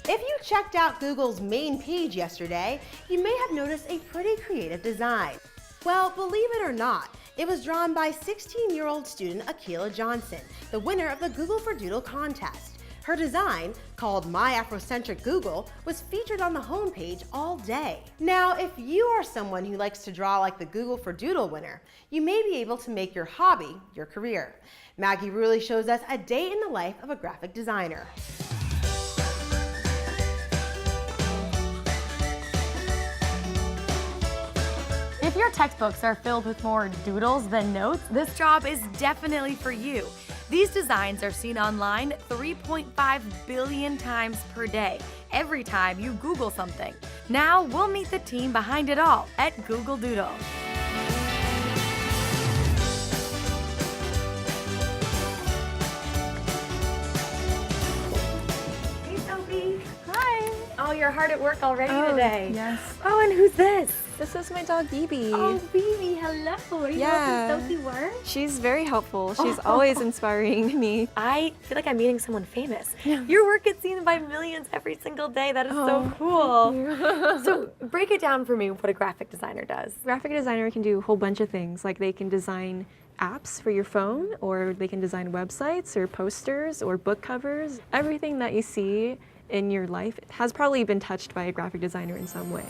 If you checked out Google's main page yesterday, you may have noticed a pretty creative design. Well, believe it or not, it was drawn by 16-year-old student Akila Johnson, the winner of the Google for Doodle contest. Her design, called My Afrocentric Google, was featured on the homepage all day. Now, if you are someone who likes to draw like the Google for Doodle winner, you may be able to make your hobby your career. Maggie Ruley shows us a day in the life of a graphic designer. If your textbooks are filled with more doodles than notes, this job is definitely for you. These designs are seen online 3.5 billion times per day, every time you Google something. Now we'll meet the team behind it all at Google Doodle. Hey Sophie. Hi. Oh, you're hard at work already today. Yes. Oh, and who's this? This is my dog, Bibi. Oh, Bibi, hello. Are you helping Sophie work? She's very helpful. She's always inspiring me. I feel like I'm meeting someone famous. Your work gets seen by millions every single day. That is so cool. So break it down for me what a graphic designer does. Graphic designer can do a whole bunch of things. Like they can design apps for your phone, or they can design websites or posters or book covers. Everything that you see in your life has probably been touched by a graphic designer in some way.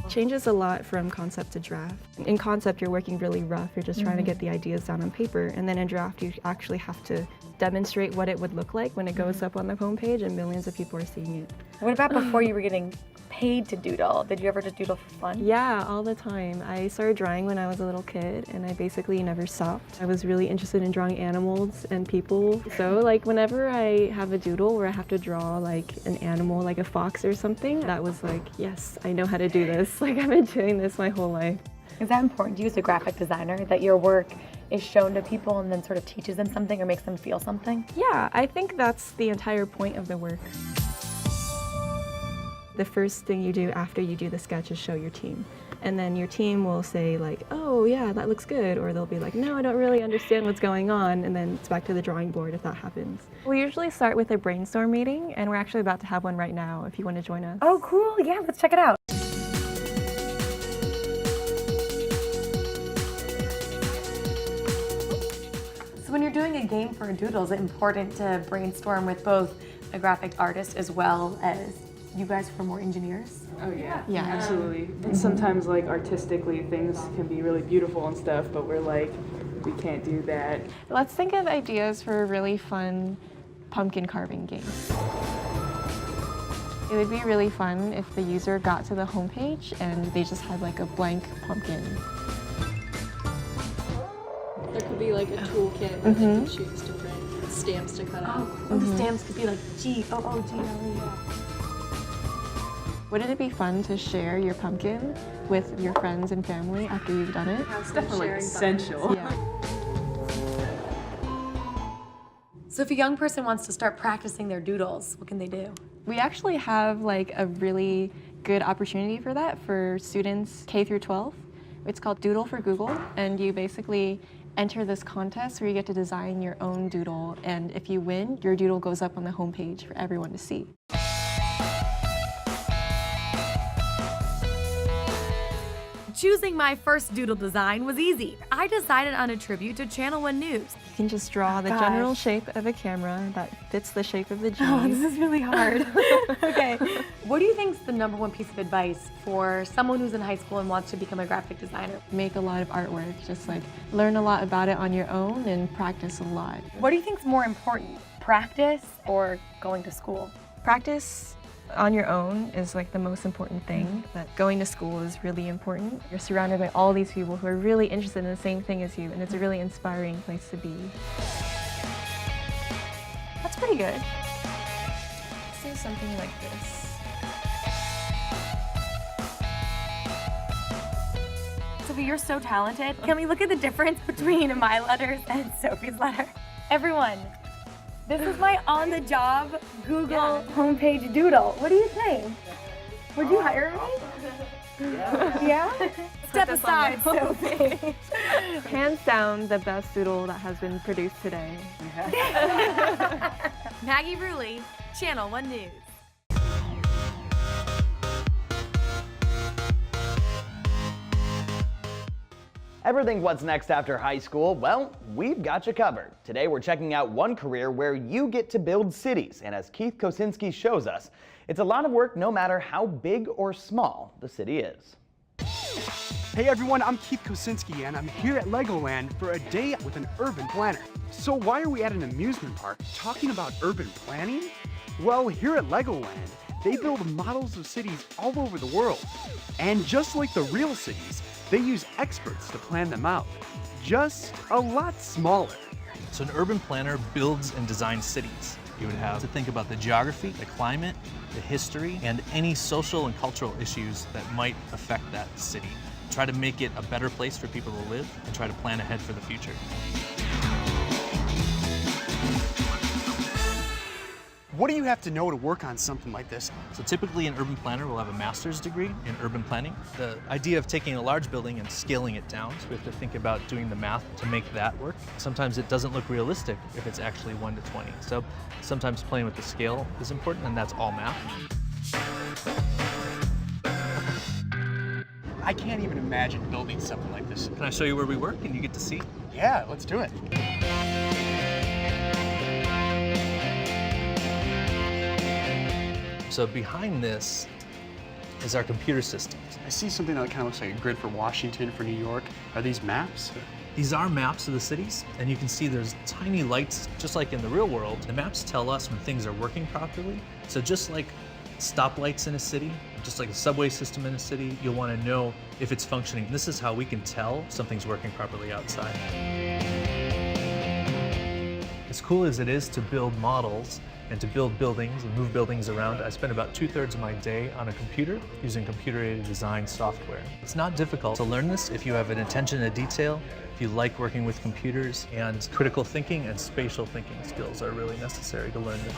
Changes a lot from concept to draft. In concept, you're working really rough. You're just trying to get the ideas down on paper. And then in draft, you actually have to demonstrate what it would look like when it goes up on the homepage and millions of people are seeing it. What about before you were getting paid to doodle? Did you ever just doodle for fun? Yeah, all the time. I started drawing when I was a little kid and I basically never stopped. I was really interested in drawing animals and people. So like whenever I have a doodle where I have to draw like an animal, like a fox or something, that was like, yes, I know how to do this. Like I've been doing this my whole life. Is that important to you as a graphic designer, that your work is shown to people and then sort of teaches them something or makes them feel something? Yeah, I think that's the entire point of the work. The first thing you do after you do the sketch is show your team. And then your team will say like, oh yeah, that looks good. Or they'll be like, no, I don't really understand what's going on. And then it's back to the drawing board if that happens. We usually start with a brainstorm meeting, and we're actually about to have one right now if you want to join us. Oh, cool. Yeah, let's check it out. So when you're doing a game for a doodle, is it important to brainstorm with both a graphic artist as well as you guys who are more engineers? Oh yeah, Yeah. absolutely. Sometimes like artistically things can be really beautiful and stuff, but we're like, we can't do that. Let's think of ideas for a really fun pumpkin carving game. It would be really fun if the user got to the homepage and they just had like a blank pumpkin. There could be like a toolkit where they can choose different stamps to cut out. Oh, the stamps could be like G-O-O-G-L-E. Wouldn't it be fun to share your pumpkin with your friends and family after you've done it? It's definitely essential. Yeah. So if a young person wants to start practicing their doodles, what can they do? We actually have like a really good opportunity for that for students K through 12. It's called Doodle for Google, and you basically enter this contest where you get to design your own doodle, and if you win, your doodle goes up on the homepage for everyone to see. Choosing my first doodle design was easy. I decided on a tribute to Channel 1 News. You can just draw the general shape of a camera that fits the shape of the G. Oh, this is really hard. Okay. What do you think is the #1 piece of advice for someone who's in high school and wants to become a graphic designer? Make a lot of artwork, just like learn a lot about it on your own and practice a lot. What do you think is more important, practice or going to school? Practice on your own is like the most important thing, but going to school is really important. You're surrounded by all these people who are really interested in the same thing as you, and it's a really inspiring place to be. That's pretty good. Let's do something like this. Sophie, you're so talented. Can we look at the difference between my letters and Sophie's letter? Everyone, this is my on-the-job Google homepage doodle. What do you think? Would you hire me? Yeah? Step aside, Sophie. Hands down, the best doodle that has been produced today. Maggie Rulli, Channel 1 News. Ever think what's next after high school? Well, we've got you covered. Today we're checking out one career where you get to build cities, and as Keith Kosinski shows us, it's a lot of work no matter how big or small the city is. Hey everyone, I'm Keith Kosinski and I'm here at Legoland for a day with an urban planner. So why are we at an amusement park talking about urban planning? Well, here at Legoland, they build models of cities all over the world. And just like the real cities, they use experts to plan them out, just a lot smaller. So an urban planner builds and designs cities. You would have to think about the geography, the climate, the history, and any social and cultural issues that might affect that city. Try to make it a better place for people to live and try to plan ahead for the future. What do you have to know to work on something like this? So typically an urban planner will have a master's degree in urban planning. The idea of taking a large building and scaling it down, so we have to think about doing the math to make that work. Sometimes it doesn't look realistic if it's actually 1 to 20. So sometimes playing with the scale is important, and that's all math. I can't even imagine building something like this. Can I show you where we work and you get to see? Yeah, let's do it. So behind this is our computer systems. I see something that kind of looks like a grid for Washington, for New York. Are these maps? These are maps of the cities, and you can see there's tiny lights, just like in the real world. The maps tell us when things are working properly. So just like stoplights in a city, just like a subway system in a city, you'll want to know if it's functioning. This is how we can tell something's working properly outside. As cool as it is to build models and to build buildings and move buildings around, I spend about 2/3 of my day on a computer using computer-aided design software. It's not difficult to learn this if you have an attention to detail, if you like working with computers, and critical thinking and spatial thinking skills are really necessary to learn this.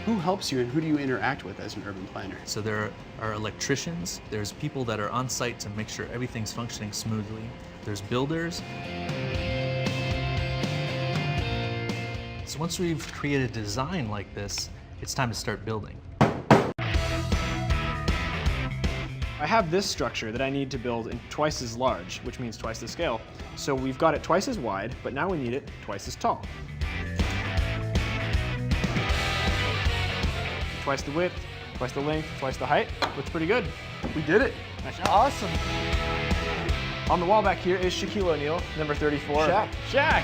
Who helps you and who do you interact with as an urban planner? So there are electricians, there's people that are on site to make sure everything's functioning smoothly, there's builders. So once we've created a design like this, it's time to start building. I have this structure that I need to build in twice as large, which means twice the scale. So we've got it twice as wide, but now we need it twice as tall. Twice the width, twice the length, twice the height. Looks pretty good. We did it. Nice job. Awesome. On the wall back here is Shaquille O'Neal, number 34. Shaq.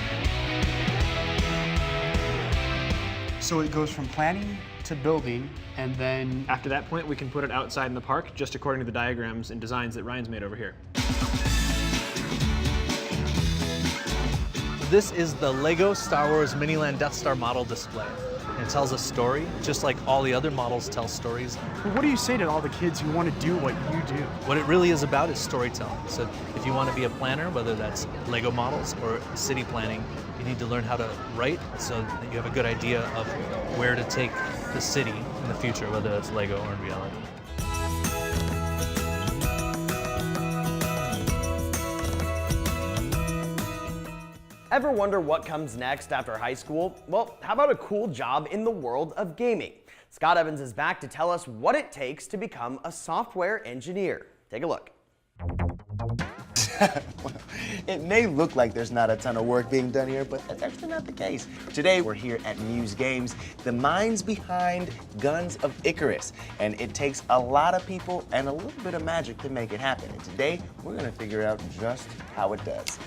So it goes from planning to building, and then After that point, we can put it outside in the park, just according to the diagrams and designs that Ryan's made over here. This is the Lego Star Wars Miniland Death Star model display. And it tells a story, just like all the other models tell stories. what do you say to all the kids who want to do what you do? What it really is about is storytelling. So if you want to be a planner, whether that's Lego models or city planning, you need to learn how to write so that you have a good idea of where to take the city in the future, whether that's Lego or in reality. Ever wonder what comes next after high school? Well, how about a cool job in the world of gaming? Scott Evans is back to tell us what it takes to become a software engineer. Take a look. It may look like there's not a ton of work being done here, but that's actually not the case. Today, we're here at Muse Games, the minds behind Guns of Icarus. And it takes a lot of people and a little bit of magic to make it happen. And today, we're gonna figure out just how it does.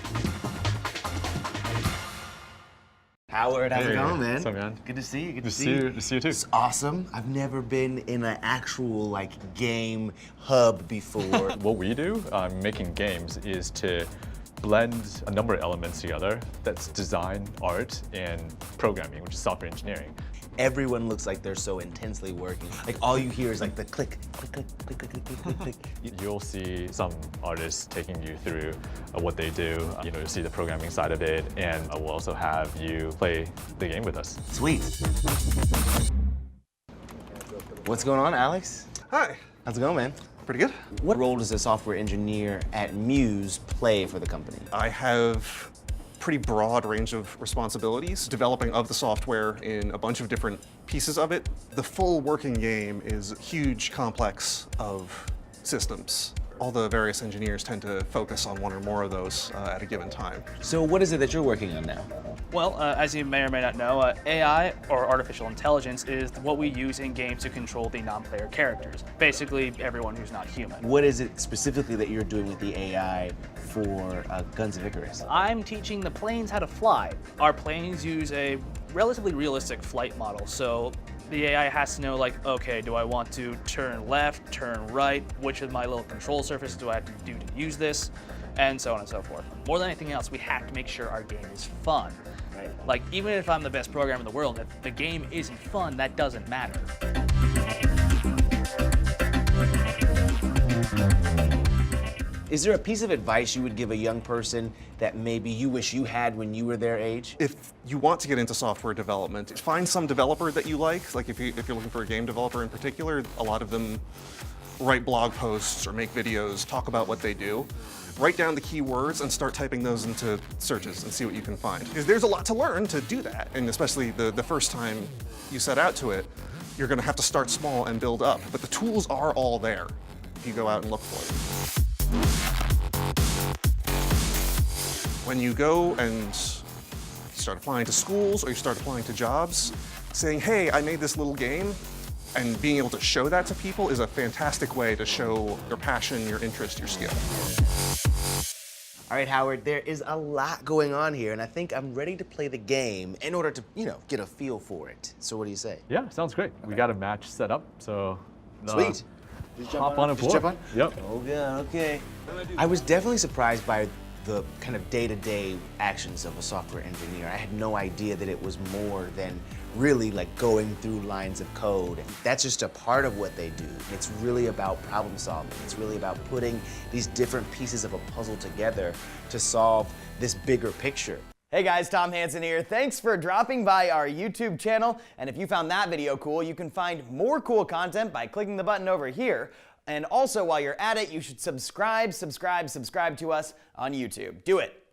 Howard, how's it going, man? What's up, man? Good to see you. Good to see you. To see you too. It's awesome. I've never been in an actual game hub before. What we do making games is to blend a number of elements together. That's design, art, and programming, which is software engineering. Everyone looks like they're so intensely working. Like all you hear is like the click, click, click, click, click, click, click, click. You'll see some artists taking you through what they do. You'll see the programming side of it, and we'll also have you play the game with us. Sweet. What's going on, Alex? Hi. How's it going, man? Pretty good. What role does a software engineer at Muse play for the company? I have pretty broad range of responsibilities, developing of the software in a bunch of different pieces of it. The full working game is a huge complex of systems. All the various engineers tend to focus on one or more of those at a given time. So what is it that you're working on now? Well, as you may or may not know, AI, or artificial intelligence, is what we use in games to control the non-player characters. Basically, everyone who's not human. What is it specifically that you're doing with the AI for Guns of Icarus? I'm teaching the planes how to fly. Our planes use a relatively realistic flight model, so the AI has to know, like, okay, do I want to turn left, turn right? Which of my little control surfaces do I have to do to use this? And so on and so forth. More than anything else, we have to make sure our game is fun. Right. Like, even if I'm the best programmer in the world, if the game isn't fun, that doesn't matter. Is there a piece of advice you would give a young person that maybe you wish you had when you were their age? If you want to get into software development, find some developer that you like. Like if you're looking for a game developer in particular, a lot of them write blog posts or make videos, talk about what they do. Write down the keywords and start typing those into searches and see what you can find. Because there's a lot to learn to do that, and especially the first time you set out to it, you're gonna have to start small and build up. But the tools are all there if you go out and look for them. When you go and start applying to schools or you start applying to jobs, saying, hey, I made this little game, and being able to show that to people is a fantastic way to show your passion, your interest, your skill. All right, Howard, there is a lot going on here, and I think I'm ready to play the game in order to, get a feel for it. So what do you say? Yeah, sounds great. Okay. We got a match set up, so sweet. Hop on and play. Yep. Oh, yeah, okay. I was definitely surprised by the kind of day-to-day actions of a software engineer. I had no idea that it was more than really like going through lines of code. That's just a part of what they do. It's really about problem solving. It's really about putting these different pieces of a puzzle together to solve this bigger picture. Hey guys, Tom Hansen here. Thanks for dropping by our YouTube channel. And if you found that video cool, you can find more cool content by clicking the button over here. And also, while you're at it, you should subscribe to us on YouTube. Do it.